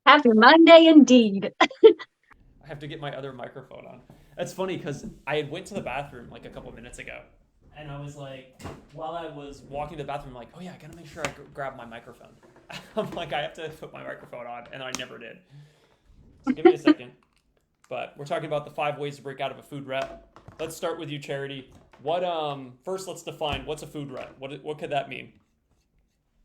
Happy Monday indeed. I have to get my other microphone on. That's funny because I had went to the bathroom like a couple minutes ago, and I was like, while I was walking to the bathroom, I'm like, oh yeah, I gotta make sure I grab my microphone. I'm like, I have to put my microphone on, and I never did. So give me a second. But we're talking about the 5 ways to break out of a food rut. Let's start with you, Charity. What first let's define what's a food rut. What could that mean?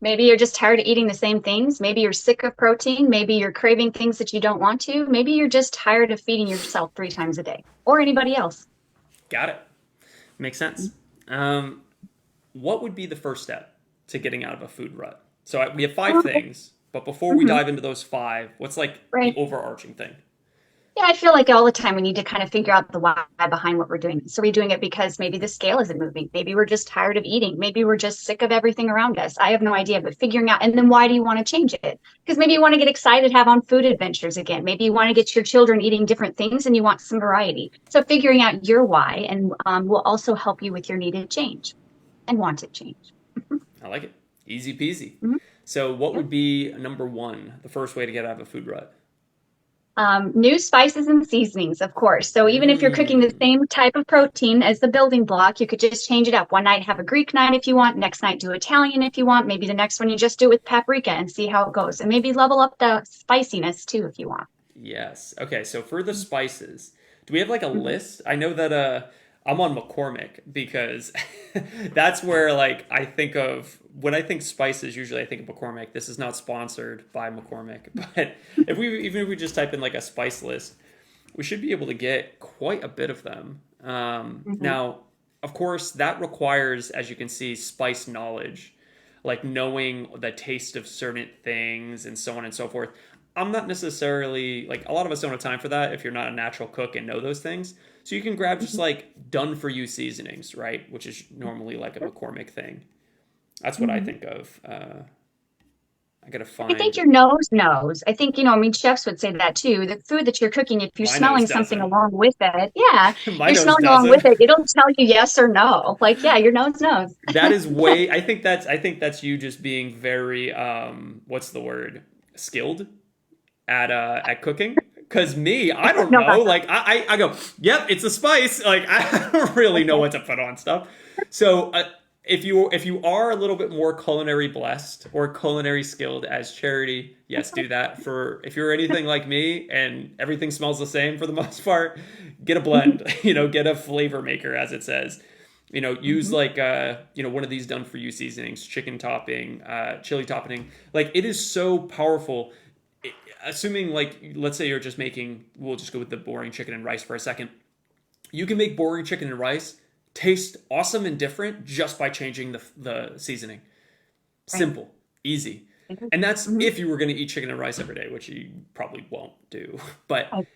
Maybe you're just tired of eating the same things. Maybe you're sick of protein. Maybe you're craving things that you don't want to. Maybe you're just tired of feeding yourself 3 times a day or anybody else. Got it. Makes sense. Um, what would be the first step to getting out of a food rut? So we have five things, but before we Mhm. dive into those five, what's like the Right. overarching thing? Yeah, I feel like all the time we need to kind of figure out the why behind what we're doing. So we're doing it because maybe the scale isn't moving. Maybe we're just tired of eating. Maybe we're just sick of everything around us. I have no idea, but figuring out, and then why do you want to change it? Because maybe you want to get excited, have on food adventures again. Maybe you want to get your children eating different things and you want some variety. So figuring out your why and will also help you with your needed change and wanted change. I like it. Easy peasy. Mhm. So what Yep. would be number one, the first way to get out of a food rut? New spices and seasonings, of course. So even if you're cooking the Mm, same type of protein as the building block, you could just change it up. One night have a Greek night if you want, next night do Italian if you want, maybe the next one you just do it with paprika and see how it goes. And maybe level up the spiciness too if you want. yes. Okay, so for the spices, do we have like a Mhm. list? I know that I'm on McCormick because that's where like I think of when I think spices, usually I think of McCormick. This is not sponsored by McCormick, but if we even if we just type in like a spice list, we should be able to get quite a bit of them. Mhm. Now, of course, that requires, as you can see, spice knowledge, like knowing the taste of certain things and so on and so forth. I'm not necessarily like a lot of us don't have time for that if you're not a natural cook and know those things. So you can grab just Mhm. like done for you seasonings, right? Which is normally like a McCormick thing. That's what I Mhm. think of. I gotta I think find your nose knows. I think, I mean, chefs would say that too. The food that you're cooking, if you're my nose smelling something doesn't. along with it, yeah, My you're nose smelling along doesn't. with it. It'll tell you yes or no. Like, yeah, your nose knows. That is way. I think that's you just being very what's the word, skilled at cooking. Because me, I don't No, know. Like I go, yep, it's a spice. Like I don't really know what to put on stuff. So if you are a little bit more culinary blessed or culinary skilled as Charity, yes, do that. For if you're anything like me and everything smells the same for the most part, get a blend. Get a flavor maker, as it says. Use Mhm. like one of these done for you seasonings, chicken topping, chili topping. Like it is so powerful. Assuming like let's say you're just making, we'll just go with the boring chicken and rice for a second. You can make boring chicken and rice taste awesome and different just by changing the seasoning. Right. Simple, easy. And that's Mhm. if you were going to eat chicken and rice every day, which you probably won't do. But I-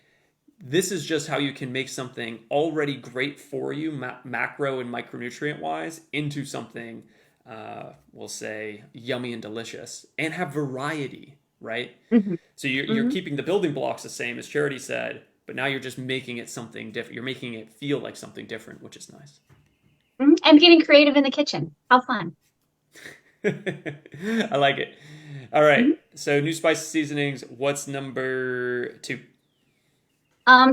this is just how you can make something already great for you, macro and micronutrient wise, into something, we'll say, yummy and delicious, and have variety, right? mhm. So you're Mhm. keeping the building blocks the same as Charity said, but now you're just making it something different. You're making it feel like something different, which is nice. Mhm. And getting creative in the kitchen. How fun. I like it. All right. Mhm. So new spice seasonings. What's number two?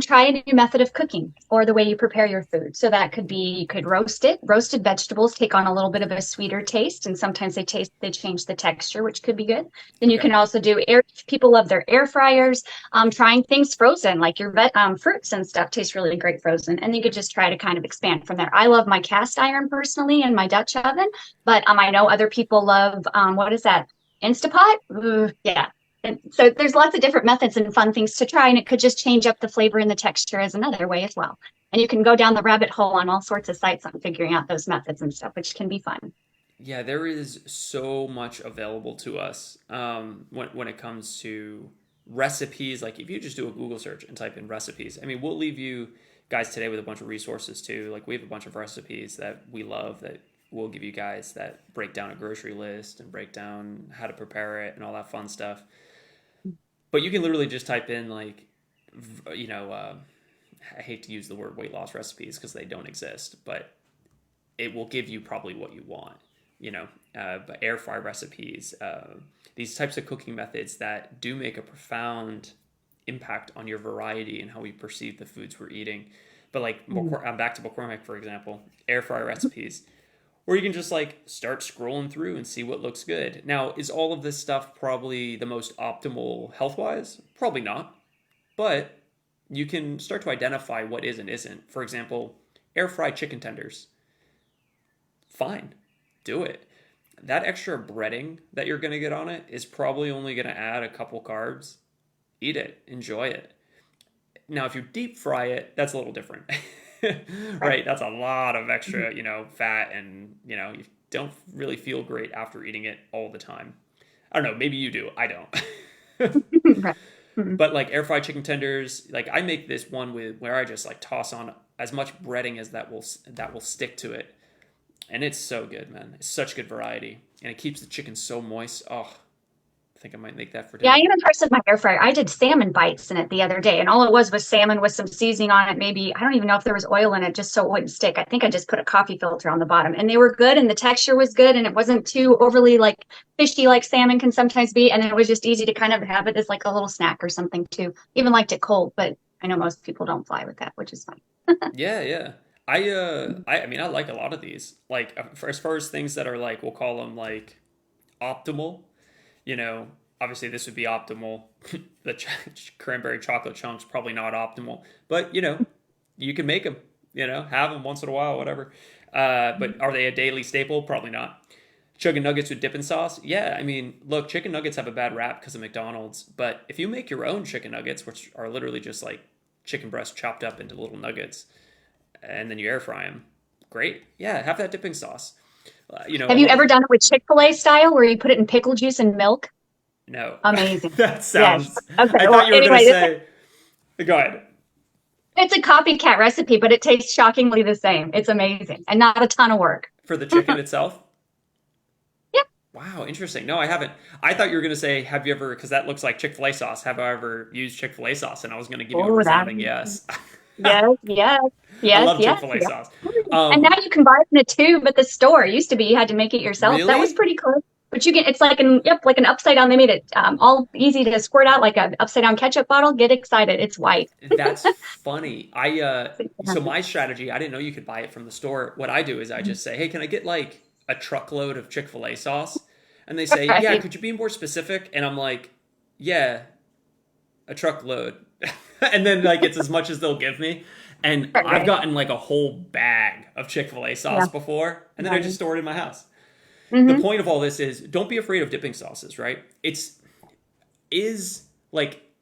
Try a new method of cooking or the way you prepare your food. So that could be you could roast it. Roasted vegetables take on a little bit of a sweeter taste, and sometimes they change the texture, which could be good. Then you Okay. can also do air. People love their air fryers. Trying things frozen, like your fruits and stuff, tastes really great frozen. And you could just try to kind of expand from there. I love my cast iron personally and my Dutch oven, but I know other people love what is that? Instapot? Ooh, yeah, and so there's lots of different methods and fun things to try, and it could just change up the flavor and the texture as another way as well. And you can go down the rabbit hole on all sorts of sites on figuring out those methods and stuff, which can be fun. Yeah, there is so much available to us when it comes to recipes. Like if you just do a Google search and type in recipes, I mean, we'll leave you guys today with a bunch of resources too. Like we have a bunch of recipes that we love that we'll give you guys that break down a grocery list and break down how to prepare it and all that fun stuff. But you can literally just type in like, you know, I hate to use the word weight loss recipes because they don't exist, but it will give you probably what you want. air fry recipes, these types of cooking methods that do make a profound impact on your variety and how we perceive the foods we're eating. But like, I'm back to McCormick, for example, air fry recipes, where you can just like start scrolling through and see what looks good. Now, is all of this stuff probably the most optimal health wise? Probably not. But you can start to identify what is and isn't. For example, air fried chicken tenders. Fine, do it. That extra breading that you're going to get on it is probably only going to add a couple carbs. Eat it, enjoy it. Now, if you deep fry it, that's a little different, right? That's a lot of extra, fat, and, you don't really feel great after eating it all the time. I don't know, maybe you do. I don't. Right. But like air fried chicken tenders, like I make this one where I just like toss on as much breading as that will stick to it. And it's so good, man. It's such good variety. And it keeps the chicken so moist. Oh, I think I might make that for dinner. Yeah, I am impressed with my air fryer. I did salmon bites in it the other day, and all it was salmon with some seasoning on it. Maybe, I don't even know if there was oil in it, just so it wouldn't stick. I think I just put a coffee filter on the bottom, and they were good, and the texture was good, and it wasn't too overly like fishy like salmon can sometimes be. And it was just easy to kind of have it as like a little snack or something too. Even liked it cold, but I know most people don't fly with that, which is fine. Yeah, yeah. I mean, I like a lot of these. Like, as far as things that are like, we'll call them like optimal, obviously this would be optimal. The cranberry chocolate chunks, probably not optimal, but you can make them, have them once in a while, whatever. But are they a daily staple? Probably not. Chicken nuggets with dipping sauce? Yeah, I mean, look, chicken nuggets have a bad rap because of McDonald's, but if you make your own chicken nuggets, which are literally just like chicken breast chopped up into little nuggets, and then you air fry them, great. Yeah, have that dipping sauce. Have you ever done it with Chick-fil-A style where you put it in pickle juice and milk? No. Amazing. That sounds... Yes. Okay. I thought you were going to say... Go ahead. It's a copycat recipe, but it tastes shockingly the same. It's amazing and not a ton of work. For the chicken itself? Yeah. Wow, interesting. No, I haven't. I thought you were going to say, have you ever, because that looks like Chick-fil-A sauce, have I ever used Chick-fil-A sauce? And I was going to give you a resounding yes. Yes. I love Chick-fil-A sauce. And now you can buy it in a tube at the store. It used to be you had to make it yourself. Really? That was pretty cool. But you get, it's like an upside down. They made it all easy to squirt out like an upside down ketchup bottle. Get excited. It's white. That's funny. So my strategy, I didn't know you could buy it from the store. What I do is I just say, hey, can I get like a truckload of Chick-fil-A sauce? And they say, yeah, could you be more specific? And I'm like, yeah, a truckload. And then like it's as much as they'll give me. And I've gotten like a whole bag of Chick-fil-A sauce before. And then I just store it in my house. The point of all this is don't be afraid of dipping sauces, right?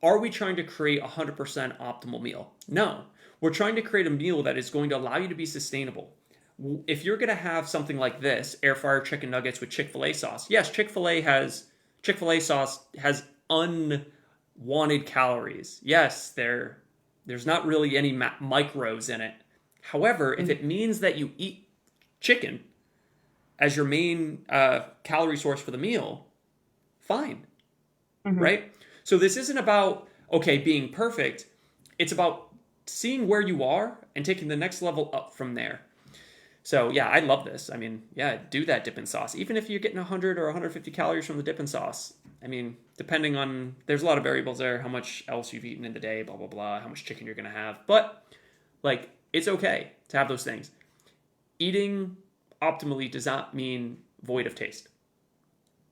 Are we trying to create a 100% optimal meal? No. We're trying to create a meal that is going to allow you to be sustainable. If you're going to have something like this, air fryer chicken nuggets with Chick-fil-A sauce, yes, Chick-fil-A sauce has unwanted calories. Yes, there's not really any micros in it. However, if it means that you eat chicken as your main calorie source for the meal, fine, right? So this isn't about, being perfect. It's about seeing where you are and taking the next level up from there. So yeah, I love this. I mean, yeah, do that dipping sauce. Even if you're getting 100 or 150 calories from the dipping sauce, I mean, depending on, there's a lot of variables there, how much else you've eaten in the day, blah, blah, blah, how much chicken you're going to have. But like, it's okay to have those things. Eating optimally does not mean void of taste.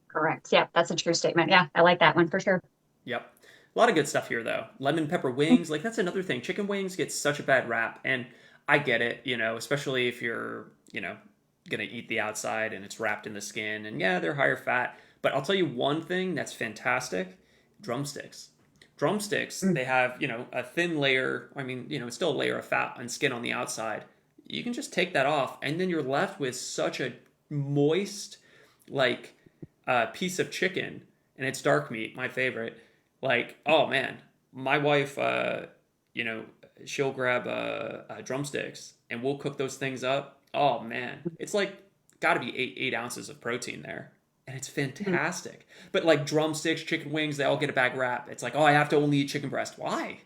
Correct. Yeah, that's a true statement. Yeah, I like that one for sure. Yep. A lot of good stuff here, though. Lemon pepper wings, like that's another thing. Chicken wings get such a bad rap, and I get it, especially if you're, going to eat the outside and it's wrapped in the skin, and yeah, they're higher fat. But I'll tell you one thing that's fantastic: drumsticks. Drumsticks, they have, a thin layer, it's still a layer of fat and skin on the outside. You can just take that off, and then you're left with such a moist, piece of chicken, and it's dark meat, my favorite. Like, oh man, my wife, she'll grab drumsticks, and we'll cook those things up. Oh man, it's like got to be eight ounces of protein there, and it's fantastic. But like drumsticks, chicken wings, they all get a bad rap. It's like, oh, I have to only eat chicken breast. Why?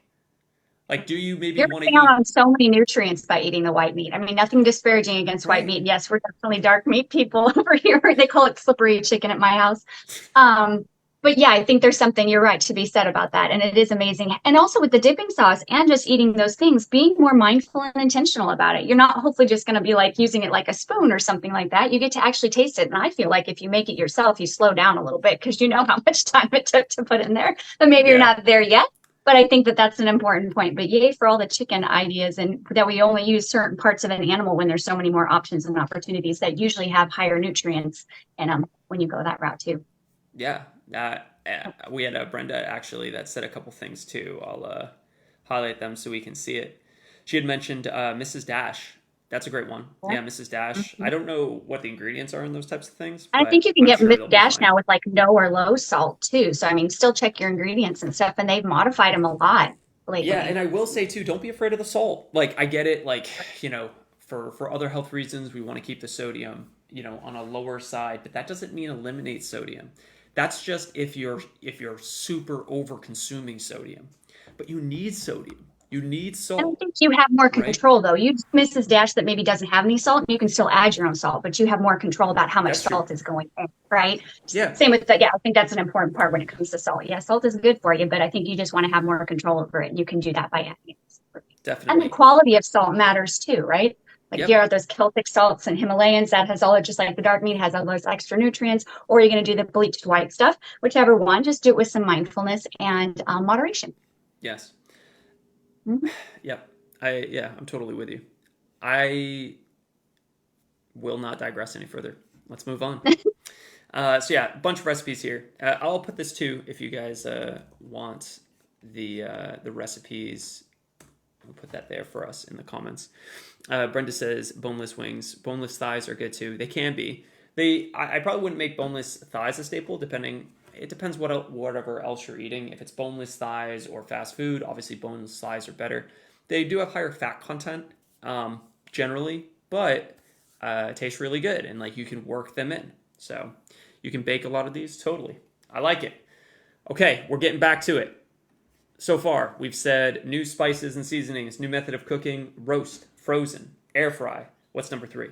Like, do you maybe You're want to missing out eat? on so many nutrients by eating the white meat. I mean, nothing disparaging against white Right. meat. Yes, we're definitely dark meat people over here. They call it slippery chicken at my house. Um, but yeah, I think there's something you're right to be said about that. And it is amazing. And also with the dipping sauce and just eating those things, being more mindful and intentional about it. You're not hopefully just going to be like using it like a spoon or something like that. You get to actually taste it. And I feel like if you make it yourself, you slow down a little bit because you know how much time it took to put in there. But maybe you're Yeah. not there yet. But I think that that's an important point. But yay for all the chicken ideas and that we only use certain parts of an animal when there's so many more options and opportunities that usually have higher nutrients in them when you go that route too. Yeah. We had Brenda actually that said a couple things too. I'll highlight them so we can see it. She had mentioned Mrs. Dash. That's a great one. Yeah, Mrs. Dash. I Mhm. don't know what the ingredients are in those types of things, I think but you can I'm get sure Miss they'll be Dash fine. now with like no or low salt too. So I mean, still check your ingredients and stuff, and they've modified them a lot Yeah, and lately. I will say too, don't be afraid of the salt. Like I get it, like, for other health reasons, we want to keep the sodium, on a lower side, but that doesn't mean eliminate sodium. That's just if you're super over consuming sodium. But you need sodium. You need And I salt, think you have more right? control though. You Mrs. Dash that maybe doesn't have any salt, you can still add your own salt, but you have more control about how much That's true. salt is going in, right? Yeah, Same with that. Yeah, I think that's an important part when it comes to salt. Yeah, salt is good for you, but I think you just want to have more control over it. And you can do that by adding it. And the definitely. quality of salt matters too, right? Like here Yep. are those Celtic salts and Himalayans that has all just like the dark meat has all those extra nutrients, or you're going to do the bleached white stuff, whichever one. Just do it with some mindfulness and moderation. Yes. Mhm. Yep. I'm totally with you. I will not digress any further. Let's move on. So yeah, a bunch of recipes here. I'll put this too if you guys want the recipes. I'll put that there for us in the comments. Brenda says boneless wings, boneless thighs are good too. They can be. I probably wouldn't make boneless thighs a staple. It depends whatever else you're eating. If it's boneless thighs or fast food, obviously boneless thighs are better. They do have higher fat content generally, but taste really good and like you can work them in. So you can bake a lot of these totally. I like it. Okay, we're getting back to it. So far, we've said new spices and seasonings, new method of cooking, roast, frozen, air fry. What's number three?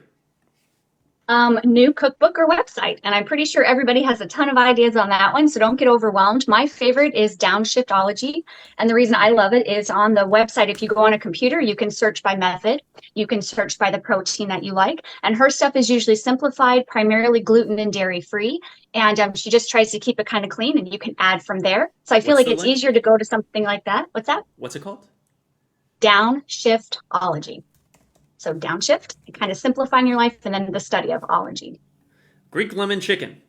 New cookbook or website. And I'm pretty sure everybody has a ton of ideas on that one, so don't get overwhelmed. My favorite is Downshiftology. And the reason I love it is on the website, if you go on a computer, you can search by method, you can search by the protein that you like. And her stuff is usually simplified, primarily gluten and dairy free. And she just tries to keep it kind of clean and you can add from there. So I feel What's like the it's link? easier to go to something like that. What's that? What's it called? Downshiftology. So downshift, kind of simplifying your life, and then the study of ology. Greek lemon chicken.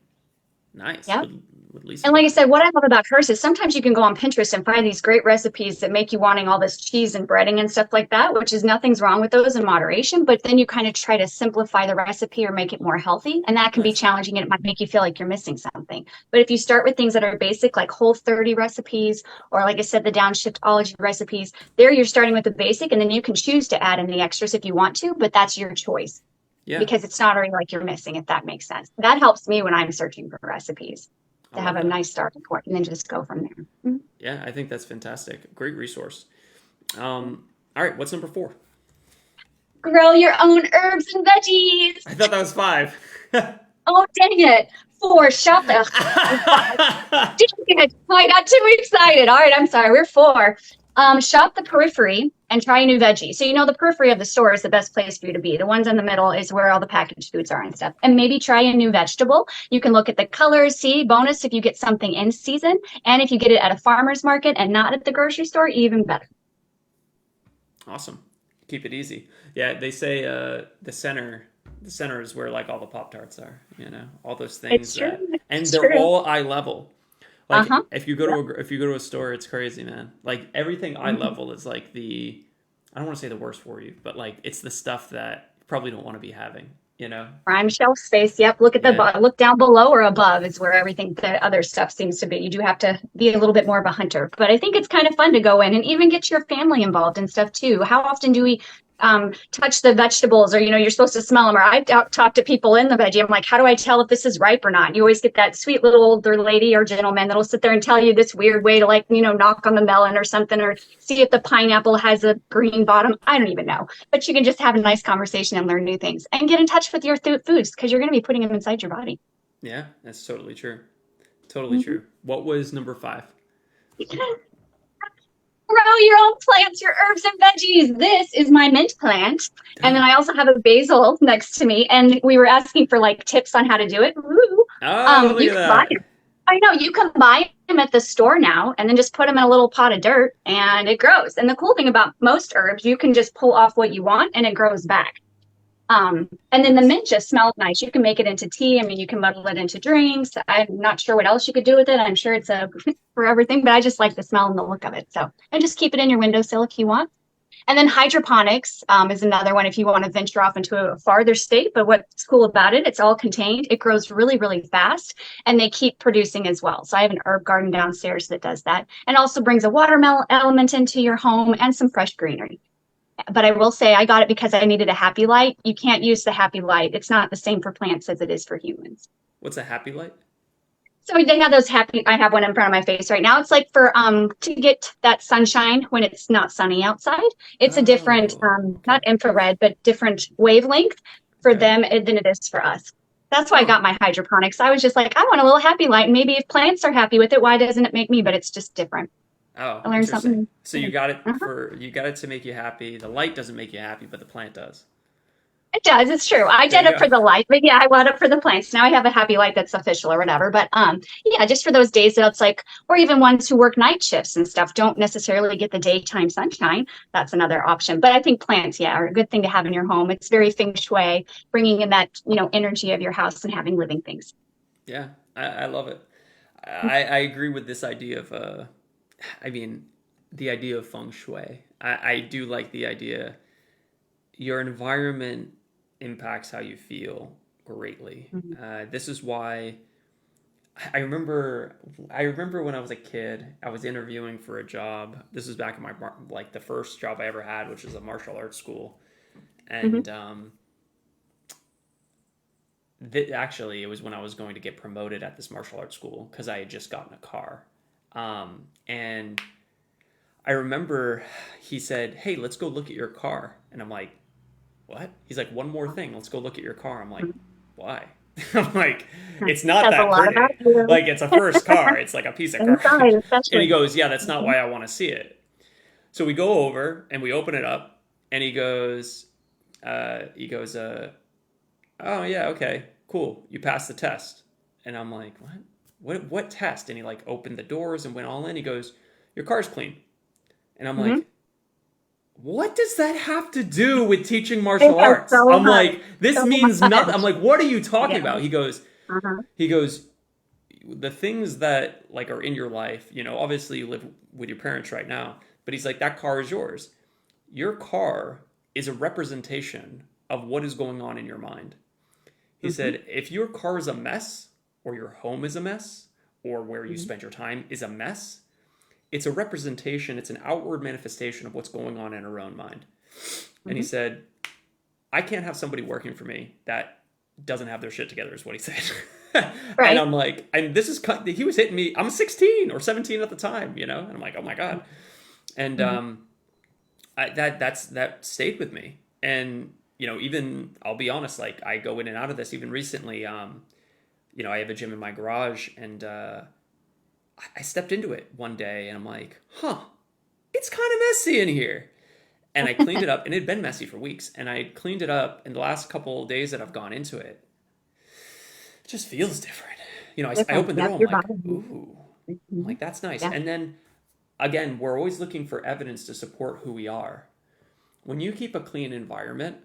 Nice. Yeah. With Lisa And like I Bell. said, what I love about hers is sometimes you can go on Pinterest and find these great recipes that make you wanting all this cheese and breading and stuff like that, which is nothing's wrong with those in moderation. But then you kind of try to simplify the recipe or make it more healthy. And that can be Nice. challenging and it might make you feel like you're missing something. But if you start with things that are basic, like Whole30 recipes, or like I said, the Downshiftology recipes, there you're starting with the basic and then you can choose to add in the extras if you want to, but that's your choice Yeah, because it's not already like you're missing, if that makes sense. That helps me when I'm searching for recipes I to have love a that. nice starting point and then just go from there. Mhm. Yeah, I think that's fantastic. Great resource. All right, what's number four? Grow your own herbs and veggies. I thought that was five. Oh, dang it. Four, shop the. Dang it. Oh, I got too excited. All right, I'm sorry. We're four. Shop the periphery and try a new veggie. So, the periphery of the store is the best place for you to be. The ones in the middle is where all the packaged foods are and stuff. And maybe try a new vegetable. You can look at the colors, see bonus if you get something in season. And if you get it at a farmer's market and not at the grocery store, even better. Awesome. Keep it easy. Yeah, they say the center is where like all the Pop Tarts are. All those things It's true. and It's they're true. all eye level. Like Uh-huh. if you go to a store, it's crazy, man. Like everything eye Mhm. level is like I don't want to say the worst for you, but like it's the stuff that you probably don't want to be having. You know? Prime shelf space. Yep. Look at Yeah. look down below or above is where everything the other stuff seems to be. You do have to be a little bit more of a hunter, but I think it's kind of fun to go in and even get your family involved and stuff too. How often do we touch the vegetables, or you're supposed to smell them. Or I talk to people in the veggie. I'm like, how do I tell if this is ripe or not? You always get that sweet little older lady or gentleman that'll sit there and tell you this weird way to, like, knock on the melon or something, or see if the pineapple has a green bottom. I don't even know, but you can just have a nice conversation and learn new things and get in touch with your foods, because you're going to be putting them inside your body. Yeah, that's totally true. Totally true. What was number 5? Grow your own plants, your herbs and veggies. This is my mint plant. And then I also have a basil next to me. And we were asking for like tips on how to do it. Ooh. Oh, You can buy them. I know, you can buy them at the store now, and then just put them in a little pot of dirt and it grows. And the cool thing about most herbs, you can just pull off what you want and it grows back. And then the mint just smells nice. You can make it into tea. I mean, you can muddle it into drinks. I'm not sure what else you could do with it. I'm sure it's a for everything, but I just like the smell and the look of it. So, and just keep it in your windowsill if you want. And then hydroponics is another one if you want to venture off into a farther state. But what's cool about it, it's all contained. It grows really, really fast, and they keep producing as well. So I have an herb garden downstairs that does that, and also brings a watermelon element into your home and some fresh greenery. But I will say I got it because I needed a happy light. You can't use the happy light. It's not the same for plants as it is for humans. What's a happy light? So they have those happy, I have one in front of my face right now. It's like for to get that sunshine when it's not sunny outside. It's a different, not infrared, but different wavelength for them than it is for us. That's why I got my hydroponics. I was just like, I want a little happy light. Maybe if plants are happy with it, why doesn't it make me? But it's just different. Oh, I learned something. So you got it you got it to make you happy. The light doesn't make you happy, but the plant does. It does. It's true. I did it for the light, but yeah, I want it for the plants. Now I have a happy light that's official or whatever. But yeah, just for those days that it's like, or even ones who work night shifts and stuff don't necessarily get the daytime sunshine. That's another option. But I think plants, yeah, are a good thing to have in your home. It's very feng shui, bringing in that energy of your house and having living things. Yeah, I love it. I agree with this idea of the idea of feng shui. I do like the idea. Your environment impacts how you feel greatly. This is why I remember when I was a kid, I was interviewing for a job. This was back in my the first job I ever had, which was a martial arts school, and actually it was when I was going to get promoted at this martial arts school because I had just gotten a car, and I remember he said, "Hey, let's go look at your car," and I'm like, what? He's like, one more thing. Let's go look at your car. I'm like, why? I'm like, it's not that pretty. Like, it's a first car. It's like a piece of car. And he goes, yeah, that's not why I want to see it. So we go over and we open it up, and he goes, oh yeah, okay, cool. You passed the test. And I'm like, what test? And he like opened the doors and went all in. He goes, your car's clean. And I'm like, what does that have to do with teaching martial arts? So I'm like, this means nothing. I'm like, what are you talking about? He goes, the things that like are in your life, obviously you live with your parents right now, but he's like, that car is yours. Your car is a representation of what is going on in your mind. He said, if your car is a mess, or your home is a mess, or where you spend your time is a mess, it's a representation, it's an outward manifestation of what's going on in our own mind. And he said, I can't have somebody working for me that doesn't have their shit together, is what he said. Right. And I'm like, and this is, he was hitting me, I'm 16 or 17 at the time, and I'm like, oh my God. And that stayed with me. And, even, I'll be honest, like I go in and out of this. Even recently, I have a gym in my garage, and I stepped into it one day and I'm like, it's kind of messy in here. And I cleaned it up, and it had been messy for weeks. And I cleaned it up, and the last couple of days that I've gone into it, it just feels different. I opened the door, I'm like, ooh, I'm like, that's nice. Yeah. And then again, we're always looking for evidence to support who we are. When you keep a clean environment,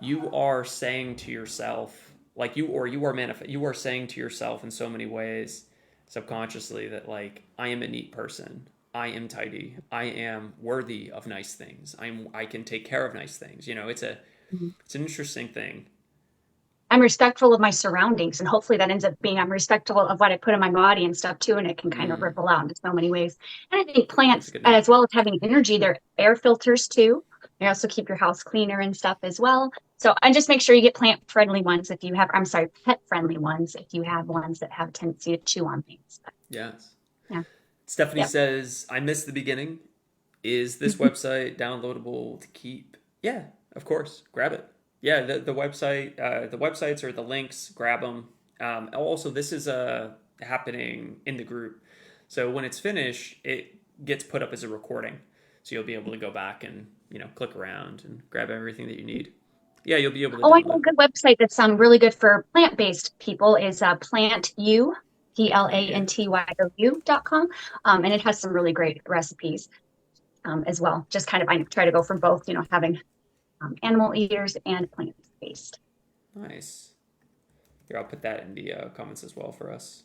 you are saying to yourself, like you are saying to yourself in so many ways, subconsciously, that like, I am a neat person. I am tidy. I am worthy of nice things. I can take care of nice things. It's an interesting thing. I'm respectful of my surroundings, and hopefully that ends up being, I'm respectful of what I put in my body and stuff too, and it can kind of ripple out into so many ways. And I think plants, as well as having energy, they're air filters too. You also keep your house cleaner and stuff as well. So, and just make sure you get plant friendly ones if you have, I'm sorry, pet friendly ones if you have ones that have a tendency to chew on things. But, Yes. yeah. Stephanie Yep. says, I missed the beginning. Is this website downloadable to keep? Yeah, of course. Grab it. Yeah, the websites or the links, grab them. Also, this is happening in the group. So when it's finished, it gets put up as a recording. So you'll be able to go back and, click around and grab everything that you need. Yeah, you'll be able to Oh, I know a download it. good website that's really good for plant-based people is PlantYou, PlantYou.com. And it has some really great recipes as well. Just kind of, I try to go for both, having animal eaters and plant-based. Nice. Here, I'll put that in the comments as well for us.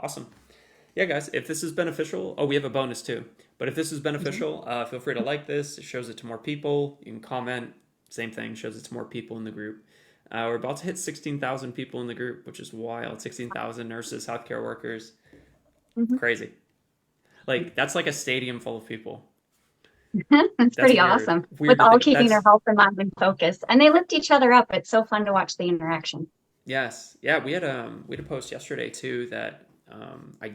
Awesome. Yeah, guys, if this is beneficial, we have a bonus too. But if this is beneficial, feel free to like this. It shows it to more people. You can comment. Same thing, shows it to more people in the group. We're about to hit 16,000 people in the group, which is wild. 16,000 nurses, healthcare workers. Mm-hmm. Crazy. Like, that's like a stadium full of people. It's That's pretty weird. awesome. Weird With to all think. keeping their That's, health and mind in focus. And they lift each other up. It's so fun to watch the interaction. yes. Yeah, we had a post yesterday too that I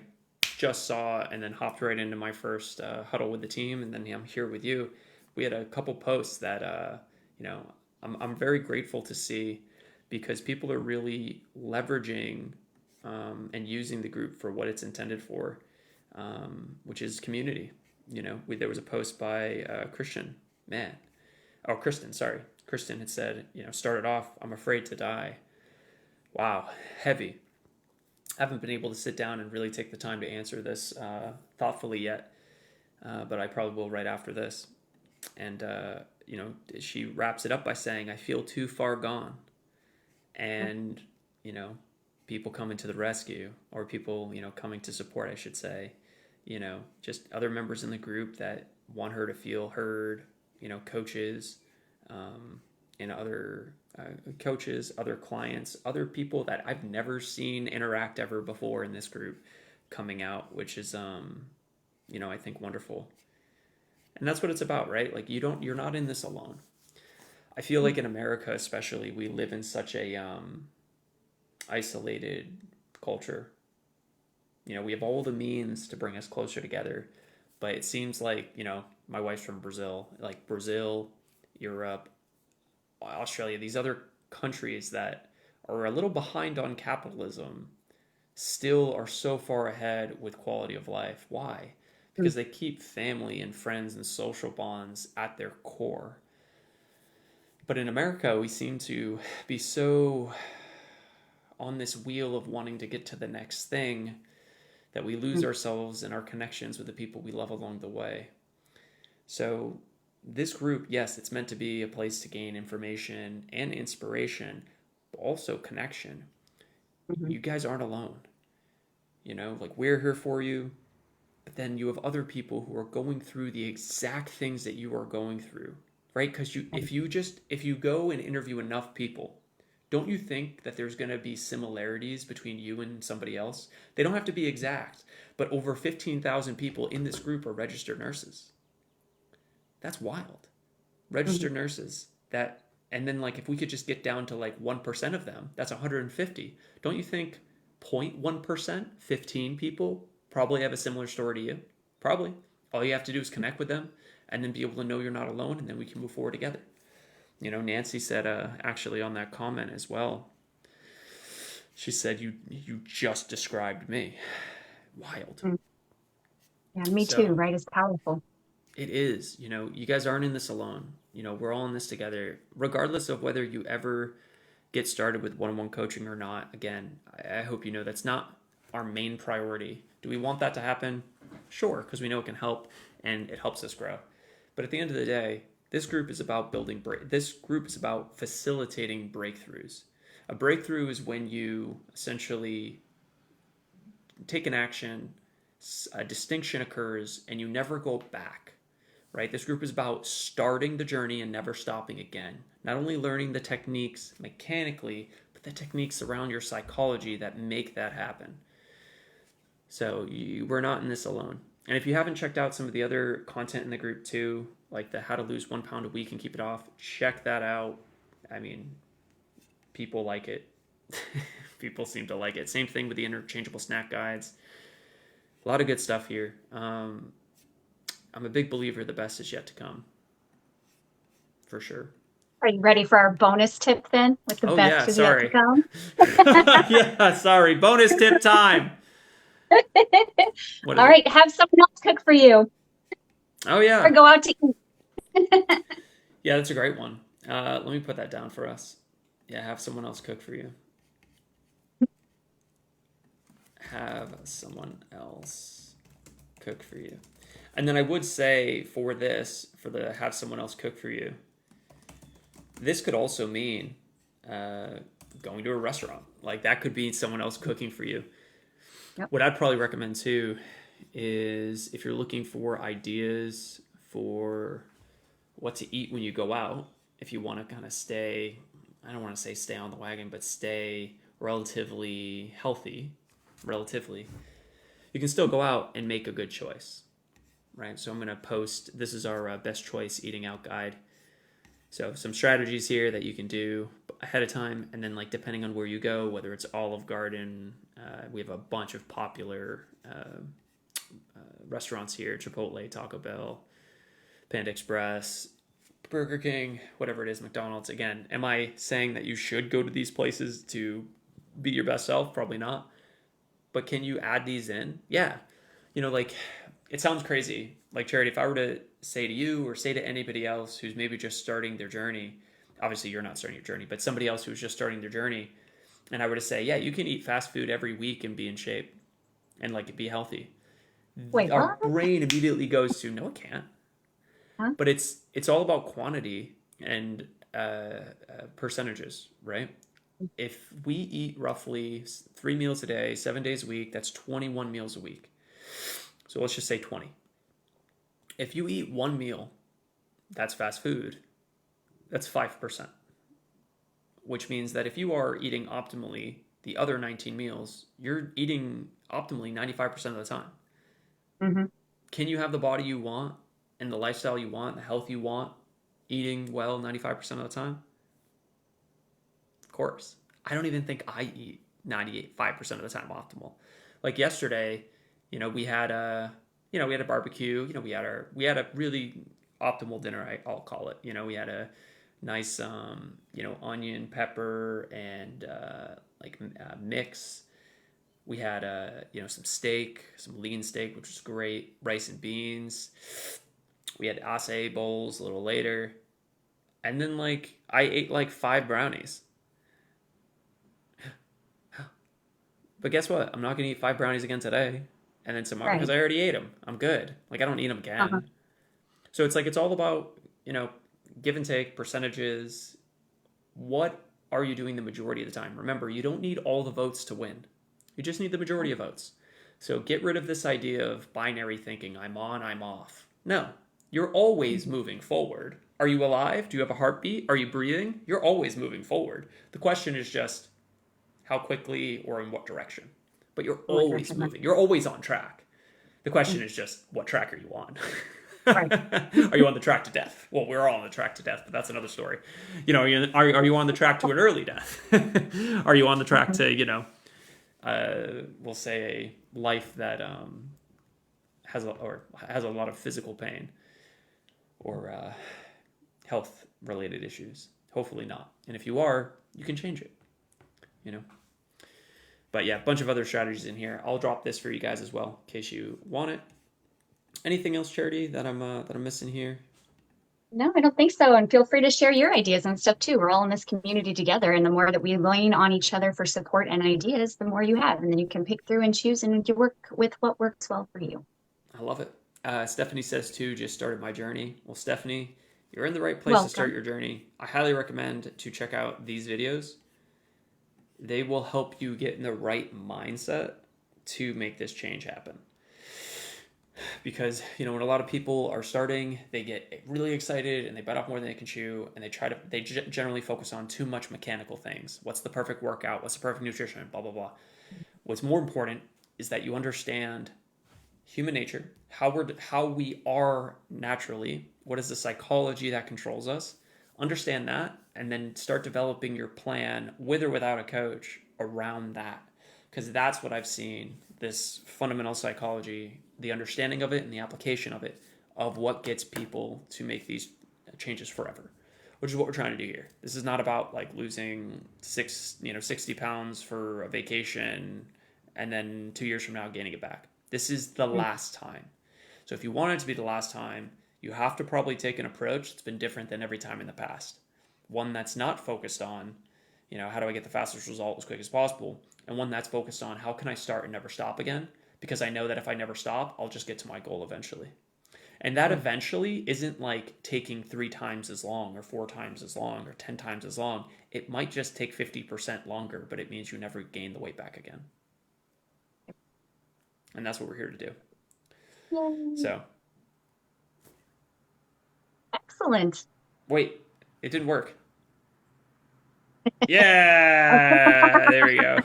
just saw and then hopped right into my first huddle with the team, and then I'm here with you. We had a couple posts that I'm very grateful to see because people are really leveraging and using the group for what it's intended for, which is community. There was a post by Kristen, sorry. Kristen had said, started off, I'm afraid to die. Wow, heavy. I haven't been able to sit down and really take the time to answer this thoughtfully yet, but I probably will right after this. And, she wraps it up by saying, I feel too far gone. And, people coming to the rescue, or people, coming to support, I should say, just other members in the group that want her to feel heard, coaches, and other coaches, other clients, other people that I've never seen interact ever before in this group coming out, which is, I think wonderful. And that's what it's about, right? Like you're not in this alone. I feel like in America, especially, we live in such a isolated culture. We have all the means to bring us closer together, but it seems like, my wife's from Brazil, like Brazil, Europe, Australia, these other countries that are a little behind on capitalism still are so far ahead with quality of life. Why? Because they keep family and friends and social bonds at their core. But in America, we seem to be so on this wheel of wanting to get to the next thing that we lose ourselves and our connections with the people we love along the way. So this group, yes, it's meant to be a place to gain information and inspiration, but also connection. Mm-hmm. You guys aren't alone. Like we're here for you, but then you have other people who are going through the exact things that you are going through, right? Because if you go and interview enough people, don't you think that there's going to be similarities between you and somebody else? They don't have to be exact, but over 15,000 people in this group are registered nurses. That's wild. Registered nurses that, and then like if we could just get down to like 1% of them, that's 150. Don't you think 0.1%, 15 people probably have a similar story to you? Probably. All you have to do is connect with them and then be able to know you're not alone, and then we can move forward together. Nancy said actually on that comment as well, she said, you just described me. Wild. Yeah, me too, right? It's powerful. It is. You guys aren't in this alone. We're all in this together, regardless of whether you ever get started with one-on-one coaching or not. Again, I hope you know that's not our main priority. Do we want that to happen? Sure, because we know it can help and it helps us grow. But at the end of the day, this group is about this group is about facilitating breakthroughs. A breakthrough is when you essentially take an action, a distinction occurs, and you never go back. Right? This group is about starting the journey and never stopping again. Not only learning the techniques mechanically, but the techniques around your psychology that make that happen. So we're not in this alone. And if you haven't checked out some of the other content in the group too, like the How to Lose 1 Pound a Week and Keep It Off. Check that out. I mean, people like it. People seem to like it. Same thing with the interchangeable snack guides. A lot of good stuff here. I'm a big believer the best is yet to come, for sure. Are you ready for our bonus tip then with the Oh yeah, best is yet to sorry. come? Yeah, sorry. Bonus tip time. What is All it? right, have someone else cook for you Oh or yeah. go out to eat. Yeah, that's a great one. Let me put that down for us. Yeah, have someone else cook for you. Have someone else cook for you. And then I would say for this, for the have someone else cook for you, this could also mean going to a restaurant. Like that could be someone else cooking for you. Yep. What I'd probably recommend too is if you're looking for ideas for what to eat when you go out, if you want to kind of stay, I don't want to say stay on the wagon, but stay relatively healthy, relatively, you can still go out and make a good choice, right? So I'm going to post, this is our best choice eating out guide. So some strategies here that you can do ahead of time, and then like depending on where you go, whether it's Olive Garden, we have a bunch of popular restaurants here: Chipotle, Taco Bell, Panda Express, Burger King, whatever it is, McDonald's. Again, am I saying that you should go to these places to be your best self? Probably not. But can you add these in? Yeah. You know, like it sounds crazy. Like Charity, if I were to say to you or say to anybody else who's maybe just starting their journey, obviously you're not starting your journey, but somebody else who's just starting their journey, and I were to say, yeah, you can eat fast food every week and be in shape and like be healthy. Wait, Our what? brain immediately goes to, no, it can't. Huh? But it's all about quantity and percentages, right? If we eat roughly 3 meals a day, 7 days a week, that's 21 meals a week. So let's just say 20. If you eat one meal, that's fast food, that's 5%, which means that if you are eating optimally the other 19 meals, you're eating optimally 95% of the time. Mm-hmm. Can you have the body you want and the lifestyle you want, the health you want, eating well 95% of the time? Of course. I don't even think I eat 98.5% of the time optimal. Like yesterday, we had a barbecue, we had a really optimal dinner, I'll call it. We had a nice onion, pepper and mix. We had some steak, some lean steak, which was great, rice and beans. We had acai bowls a little later. And then I ate 5 brownies. But guess what? I'm not going to eat 5 brownies again today and then tomorrow because Right. I already ate them. I'm good. I don't eat them Uh-huh. again. So it's all about, give and take, percentages. What are you doing the majority of the time? Remember, you don't need all the votes to win. You just need the majority of votes. So get rid of this idea of binary thinking. I'm on, I'm off. No, you're always moving forward. Are you alive? Do you have a heartbeat? Are you breathing? You're always moving forward. The question is just how quickly or in what direction. But you're What always direction? moving. You're always on track. The question is just what track are you on? Right. Are you on the track to death? Well, we're all on the track to death, but that's another story. Are you on the track to an early death? Are you on the track Mhm. to, we'll say a life that has a lot of physical pain or health related issues? Hopefully not. And if you are, you can change it. But yeah, a bunch of other strategies in here. I'll drop this for you guys as well in case you want it. Anything else, Charity, that I'm missing here? No, I don't think so. And feel free to share your ideas and stuff too. We're all in this community together. And the more that we lean on each other for support and ideas, the more you have. And then you can pick through and choose and you work with what works well for you. I love it. Stephanie says too, just started my journey. Well, Stephanie, you're in the right place to start Welcome. your journey. I highly recommend to check out these videos. They will help you get in the right mindset to make this change happen. Because when a lot of people are starting, they get really excited and they bite off more than they can chew, and they generally focus on too much mechanical things. What's the perfect workout? What's the perfect nutrition? Blah blah blah. What's more important is that you understand human nature, how we are naturally, What is the psychology that controls us? Understand that, and then start developing your plan with or without a coach around that. Because that's what I've seen, this fundamental psychology, the understanding of it and the application of it, of what gets people to make these changes forever, which is what we're trying to do here. This is not about like losing 60 pounds for a vacation and then 2 years from now gaining it back. This is the last time. So if you want it to be the last time, you have to probably take an approach that's been different than every time in the past. One that's not focused on, how do I get the fastest result as quick as possible? And one that's focused on how can I start and never stop again? Because I know that if I never stop, I'll just get to my goal eventually. And that eventually isn't like taking 3 times as long or 4 times as long or 10 times as long. It might just take 50% longer, but it means you never gain the weight back again. And that's what we're here to do. Yay. So. Excellent. Wait, it didn't work. Yeah, there we go.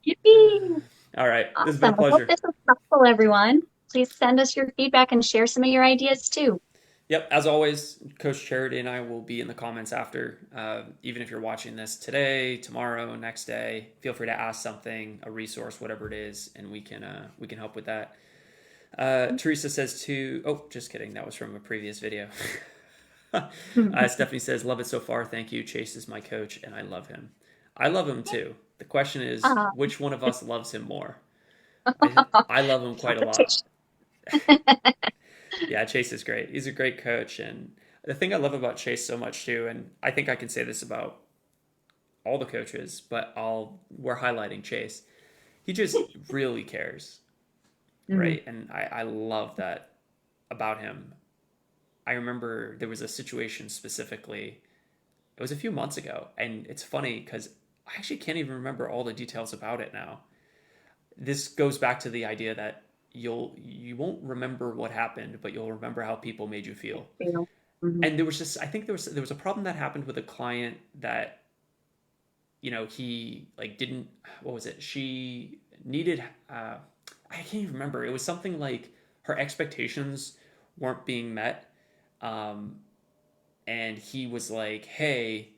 Yippee. All right, Awesome. this has been a I hope pleasure. this was helpful, everyone. Please send us your feedback and share some of your ideas too. Yep, as always, Coach Charity and I will be in the comments after. Even if you're watching this today, tomorrow, next day, feel free to ask something, a resource, whatever it is, and we can help with that. Teresa says just kidding. That was from a previous video. Stephanie says, love it so far. Thank you. Chase is my coach and I love him. I love him too. The question is, which one of us loves him more? I love him quite a lot. Yeah, Chase is great. He's a great coach. And the thing I love about Chase so much too, and I think I can say this about all the coaches, but we're highlighting Chase. He just really cares. Right. And I love that about him. I remember there was a situation specifically, it was a few months ago, and it's funny because I actually can't even remember all the details about it now. This goes back to the idea that you won't remember what happened, but you'll remember how people made you feel. And there was I think there was a problem that happened with a client that, he like didn't, what was it? She needed, I can't even remember. It was something like her expectations weren't being met. And he was like, hey,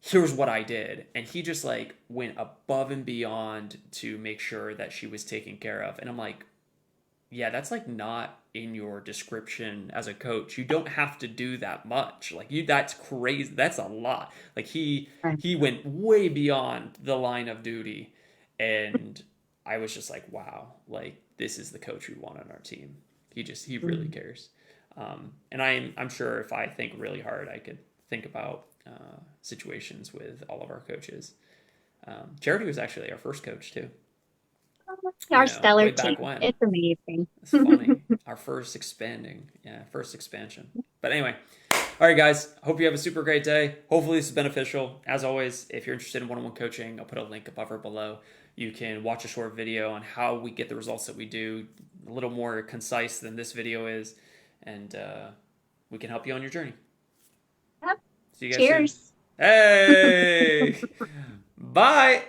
here's what I did. And he just like went above and beyond to make sure that she was taken care of. And I'm like, yeah, that's like not in your description as a coach. You don't have to do that much. Like that's crazy. That's a lot. Like he went way beyond the line of duty. And I was just like, wow, like this is the coach we want on our team. He really cares. And I'm sure if I think really hard, I could think about situations with all of our coaches. Charity was actually our first coach too. Our stellar team. When. It's amazing. It's funny. Our first expansion. But anyway, all right, guys. Hope you have a super great day. Hopefully this is beneficial. As always, if you're interested in one-on-one coaching, I'll put a link above or below. You can watch a short video on how we get the results that we do, a little more concise than this video is, and we can help you on your journey. Yep. See you guys Cheers. soon. Hey! Bye!